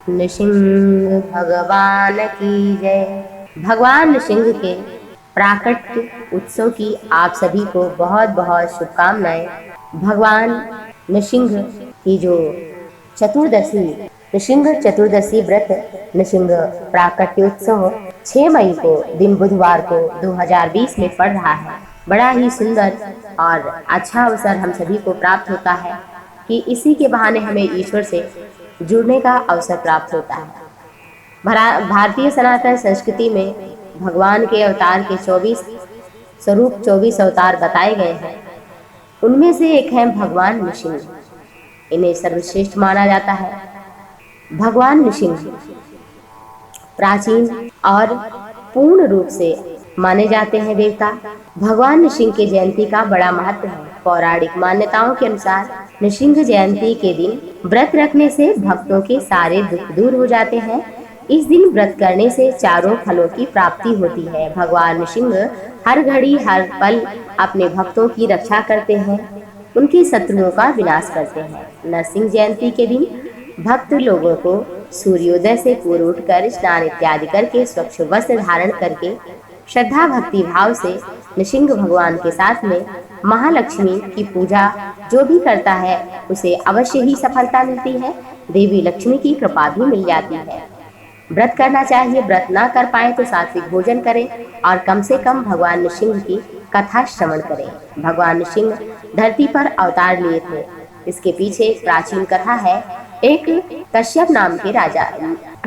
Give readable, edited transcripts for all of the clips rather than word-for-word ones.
नृसिंह भगवान की जय। भगवान नृसिंह के प्राकट्य उत्सव की आप सभी को बहुत बहुत शुभकामनाएं। भगवान नृसिंह की जो चतुर्दशी, नृसिंह चतुर्दशी व्रत नृसिंह प्राकट्य उत्सव 6 मई को दिन बुधवार को 2020 में पड़ रहा है। बड़ा ही सुंदर और अच्छा अवसर हम सभी को प्राप्त होता है कि इसी के बहाने हमें ईश्वर से जुड़ने का अवसर प्राप्त होता है। भारतीय सनातन संस्कृति में भगवान के अवतार के 24 अवतार बताए गए हैं। उनमें से एक है भगवान नृसिंह। इन्हें सर्वश्रेष्ठ माना जाता है। भगवान नृसिंह प्राचीन और पूर्ण रूप से माने जाते हैं देवता। भगवान नृसिंह के जयंती का बड़ा महत्व है। पौराणिक मान्यताओं के अनुसार नृसिंह जयंती के दिन व्रत रखने से भक्तों के सारे दुख दूर हो जाते हैं। इस दिन व्रत करने से चारों फलों की प्राप्ति होती है। भगवान नृसिंह हर घड़ी हर पल अपने भक्तों की रक्षा करते हैं, उनके शत्रुओं का विनाश करते हैं। नरसिंह जयंती के दिन भक्त लोगों को सूर्योदय से पूर्व उठकर स्नान इत्यादि करके स्वच्छ वस्त्र धारण करके श्रद्धा भक्ति भाव से नृसिंह भगवान के साथ में महालक्ष्मी की पूजा जो भी करता है उसे अवश्य ही सफलता मिलती है। देवी लक्ष्मी की कृपा भी मिल जाती है। व्रत करना चाहिए। व्रत ना कर पाए तो सात्विक भोजन करें और कम से कम भगवान नृसिंह की कथा श्रवण करें। भगवान नृसिंह धरती पर अवतार लिए थे। इसके पीछे एक प्राचीन कथा है। एक कश्यप नाम के राजा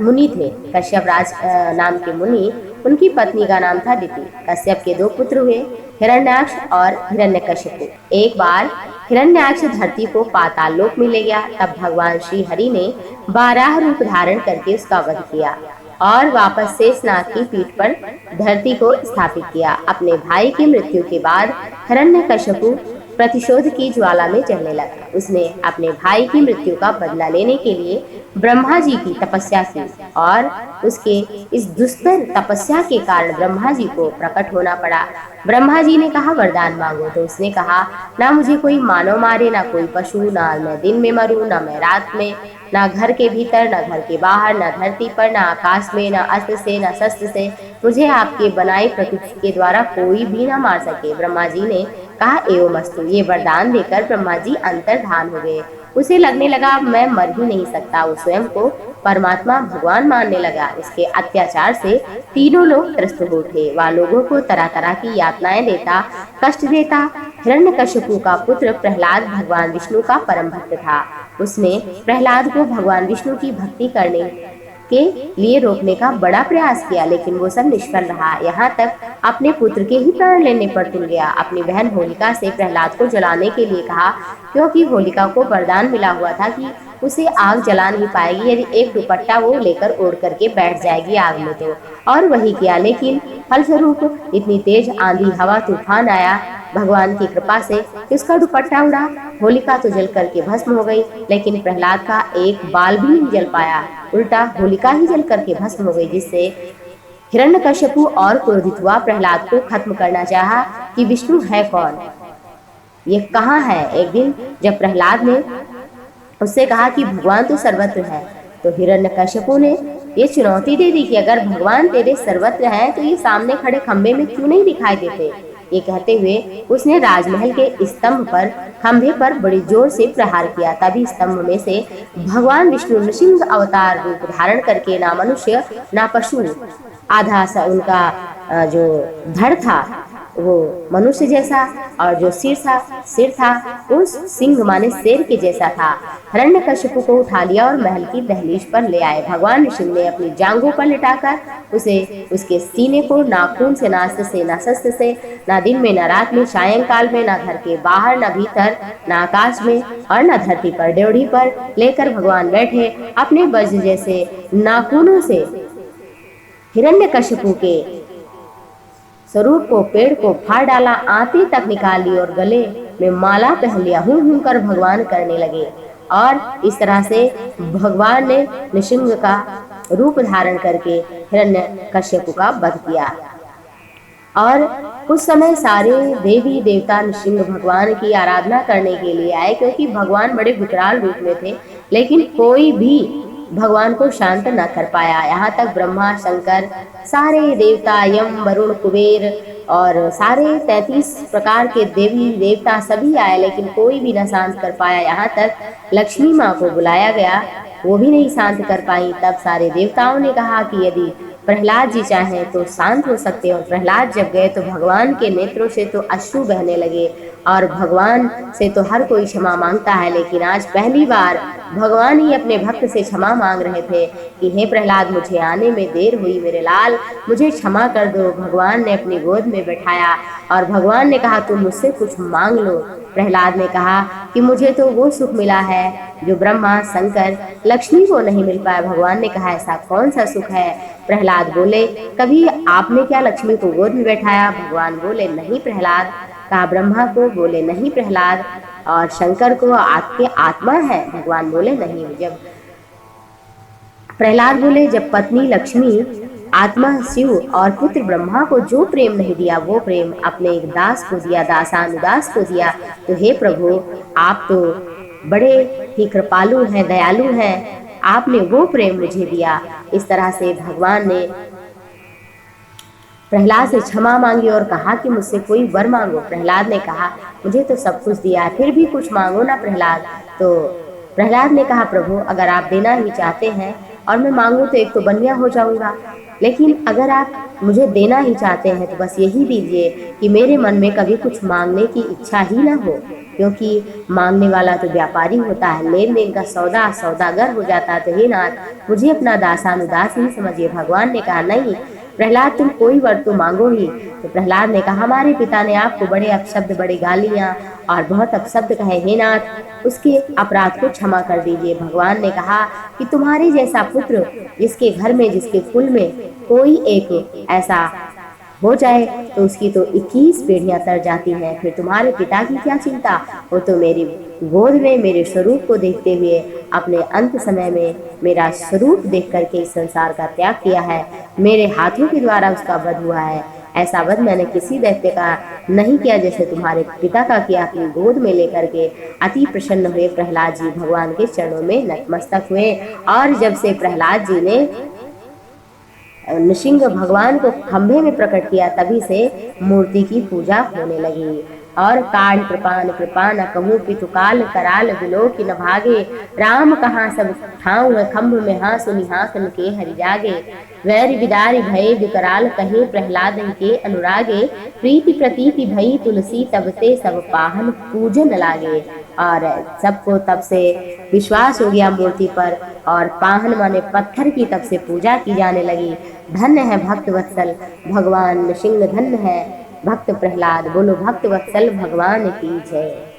मुनि थे। कश्यप राज नाम के मुनि, उनकी पत्नी का नाम था दिति। कश्यप के 2 पुत्र हुए, हिरण्याक्ष और हिरण्यकशिपु। एक बार हिरण्याक्ष धरती को पाताल लोक में ले गया। तब भगवान श्री हरि ने 12 रूप धारण करके उसका वध किया और वापस शेषनाग की पीठ पर धरती को स्थापित किया। अपने भाई की मृत्यु के बाद हिरण्यकशिपु प्रतिशोध की ज्वाला में जलने लगा। उसने अपने भाई की मृत्यु का बदला लेने के लिए ब्रह्मा जी की तपस्या की और उसके इस दुस्तर तपस्या के कारण ब्रह्मा जी को प्रकट होना पड़ा। ब्रह्मा जी ने कहा वरदान मांगो, तो उसने कहा ना मुझे कोई मानव मारे, ना कोई पशु, ना मैं दिन में मरूं, ना मैं रात में, ना घर के भीतर, ना घर के बाहर, ना धरती पर, ना आकाश में, ना अस्त्र से, ना शस्त्र से, मुझे आपके बनाई प्रकृति के द्वारा कोई भी ना मार सके। ब्रह्मा जी ने कहा एवमस्तु। ये वरदान देकर ब्रह्मा जी अंतर्धान हो गए। उसे लगने लगा मैं मर ही नहीं सकता। वो स्वयं को परमात्मा भगवान मानने लगा। इसके अत्याचार से तीनों लोग त्रस्त हो उठे। वह लोगों को तरह तरह की यातनाएं देता, कष्ट देता। हिरण्यकशिपु का पुत्र प्रहलाद भगवान विष्णु का परम भक्त था। उसने प्रहलाद को भगवान विष्णु की भक्ति करने के लिए रोकने का बड़ा प्रयास किया, लेकिन वो सब निष्फल रहा। यहाँ तक अपने पुत्र के ही प्राण लेने पर तुल गया। अपनी बहन होलिका से प्रहलाद को जलाने के लिए कहा, क्योंकि होलिका को वरदान मिला हुआ था कि उसे आग जला नहीं पाएगी यदि एक दुपट्टा वो लेकर ओढ़ करके बैठ जाएगी आग में तो। और वही किया, लेकिन फलस्वरूप इतनी तेज आंधी हवा तूफान आया भगवान की कृपा से कि उसका दुपट्टा उड़ा। होलिका तो जल करके भस्म हो गई, लेकिन प्रहलाद का एक बाल भी नहीं जल पाया। उल्टा होलिका ही जल करके भस्म हो गई, जिससे हिरण्यकशिपु और क्रोधित हुआ। प्रहलाद को खत्म करना चाहा कि विष्णु है कौन, ये कहाँ है। एक दिन जब प्रहलाद ने उससे कहा कि भगवान तो सर्वत्र है, तो हिरण्यकशिपु ने ये चुनौती दे दी कि अगर भगवान तेरे सर्वत्र हैं तो ये सामने खड़े खंबे में क्यों नहीं दिखाई देते। ये कहते हुए उसने राजमहल के स्तंभ पर खंभे पर बड़ी जोर से प्रहार किया। तभी स्तंभ में से भगवान विष्णु नृसिंह अवतार रूप धारण करके ना मनुष्य ना पशु, आधा सा उनका जो धड़ था वो मनुष्य जैसा और जो सिर था वो सिंह माने शेर के जैसा था। हिरण्यकशिपु को उठा लिया और महल की दहलीज पर ले आए। भगवान नृसिंह ने अपनी जांघों पर लिटाकर उसे उसके सीने को नाखून से, ना अस्त्र से, ना शस्त्र से, ना दिन में, ना रात में, सायंकाल में, ना घर के बाहर, ना भीतर, ना आकाश में और ना धरती पर, ड्योढ़ी पर लेकर भगवान बैठे। अपने वज्र जैसे नाखूनों से हिरण्यकशिपु के स्वरूप को, पेड़ को फाड़ डाला, आंतें तक निकाल ली और गले में माला पहन लिया। हूं कर भगवान करने लगे और इस तरह से भगवान ने नृसिंह का रूप धारण करके हिरण्यकशिपु का वध किया। और उस समय सारे देवी देवता नृसिंह भगवान की आराधना करने के लिए आए, क्योंकि भगवान बड़े विकराल रूप में थे, लेकिन कोई भी भगवान को शांत न कर पाया। यहाँ तक ब्रह्मा, शंकर, सारे देवता, यम, वरुण, कुबेर और सारे 33 प्रकार के देवी देवता सभी आए, लेकिन कोई भी न शांत कर पाया। यहाँ तक लक्ष्मी माँ को बुलाया गया, वो भी नहीं शांत कर पाई। तब सारे देवताओं ने कहा कि यदि प्रहलाद जी चाहें तो शांत हो सकते हैं। और प्रहलाद जब गए तो भगवान के नेत्रों से तो अश्रु बहने लगे। और भगवान से तो हर कोई क्षमा मांगता है, लेकिन आज पहली बार भगवान ही अपने भक्त से क्षमा मांग रहे थे कि हे प्रहलाद, मुझे आने में देर हुई, मेरे लाल मुझे क्षमा कर दो। भगवान ने अपनी गोद में बैठाया और भगवान ने कहा तुम मुझसे कुछ मांग लो। प्रहलाद ने कहा कि मुझे तो वो सुख मिला है जो ब्रह्मा, शंकर, लक्ष्मी को नहीं मिल पाया। भगवान ने कहा ऐसा कौन सा सुख है? प्रहलाद बोले कभी आपने क्या लक्ष्मी को गोद में बैठाया? भगवान बोले नहीं प्रहलाद। कहा ब्रह्मा को? बोले नहीं प्रहलाद। और शंकर को? आपके आत्मा है? भगवान बोले नहीं। जब प्रहलाद बोले जब पत्नी लक्ष्मी, आत्मा शिव और पुत्र ब्रह्मा को जो प्रेम नहीं दिया वो प्रेम अपने एक दास को दिया, दासानुदास को दिया, तो हे प्रभु आप तो बड़े ही कृपालु हैं, दयालु हैं, आपने वो प्रेम मुझे दिया। इस तरह से भगवान ने प्रहलाद से क्षमा मांगी और कहा कि मुझसे कोई वर मांगो। प्रहलाद ने कहा मुझे तो सब कुछ दिया, फिर भी कुछ मांगो ना प्रहलाद। तो प्रहलाद ने कहा प्रभु अगर आप देना ही चाहते हैं और मैं मांगू तो एक तो बनिया हो जाऊंगा, लेकिन अगर आप मुझे देना ही चाहते हैं तो बस यही दीजिए कि मेरे मन में कभी कुछ मांगने की इच्छा ही ना हो, क्योंकि मांगने वाला तो व्यापारी होता है, लेन देन का सौदागर हो जाता है। तो हे नाथ मुझे अपना दासानुदास ही समझिए। भगवान ने कहा नहीं प्रहलाद तुम कोई वर तो मांगो ही। तो प्रहलाद ने कहा हमारे पिता ने आपको बड़े अपशब्द, बड़े गालियां और बहुत अपशब्द कहे, हे नाथ उसके अपराध को क्षमा कर दीजिए। भगवान ने कहा कि तुम्हारे जैसा पुत्र जिसके घर में, जिसके कुल में कोई एक ऐसा हो जाए तो उसकी तो 21 पीढ़ियां तर जाती हैं, फिर तुम्हारे पिता की क्या चिंता? वो तो मेरी गोद में मेरे स्वरूप को देखते हुए अपने अंत समय में मेरा स्वरूप देख करके इस संसार का त्याग किया है, मेरे हाथों के द्वारा उसका वध हुआ है। ऐसा वध मैंने किसी दैत्य का नहीं किया जैसे तुम्हारे पिता का किया। अपनी गोद में लेकर के अति प्रसन्न हुए प्रहलाद जी भगवान के चरणों में नतमस्तक हुए। और जब से प्रहलाद जी ने नृसिंह भगवान को खंभे में प्रकट किया तभी से मूर्ति की पूजा होने लगी। और काढ़ कृपान कहूँ पितु काल कराल बिलो की न भागे, राम कहाँ सब ठाऊं है खंभ में हाँ सुनी हाँकन के हरि जागे, वैर विदारी भय विकराल कहे प्रहलाद के अनुरागे, प्रीति प्रतीति भई तुलसी तब ते सब पाहन पूजन लागे। और सबको तब से विश्वास हो गया मूर्ति पर और पाहन माने पत्थर की तब से पूजा की जाने लगी। धन्य है भक्त वत्सल भगवान नृसिंह, धन्य है भक्त प्रहलाद। बोलो भक्त वत्सल भगवान की जय।